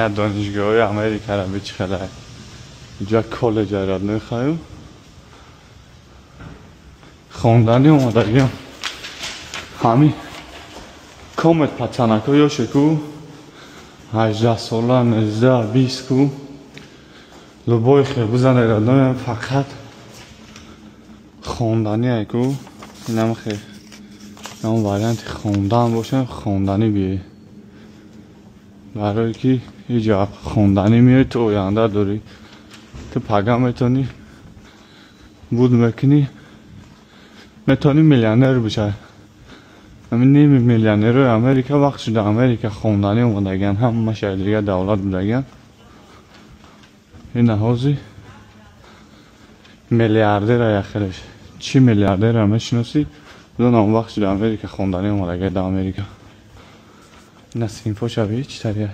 دانشگاه امریکا را به چی خلاه اینجا کالج را نخواهیم خوندنی اومده بیم همین کامت پتنک ها یا شکو 18 ساله 19 20 کو لبای خیلی بزنه را نمیم فقط خوندنی های کو این هم خیلی اون وریانت خوندن باشه خوندنی بیه برای که اینجا خوندنی میای تو آینده داری تو پگه میتونی بود میکنی میتونی میلیونر بشه همین نیم میلیونر امریکا وقت شده امریکا خوندنی اومدگن همه شهر دیگه دولت بودگن این نهازی میلیاردر یخیرش چی میلیاردر هم شناسی دون اون وقت شده امریکا خوندنی اومدگه در امریکا این از این فوش هیچ تریه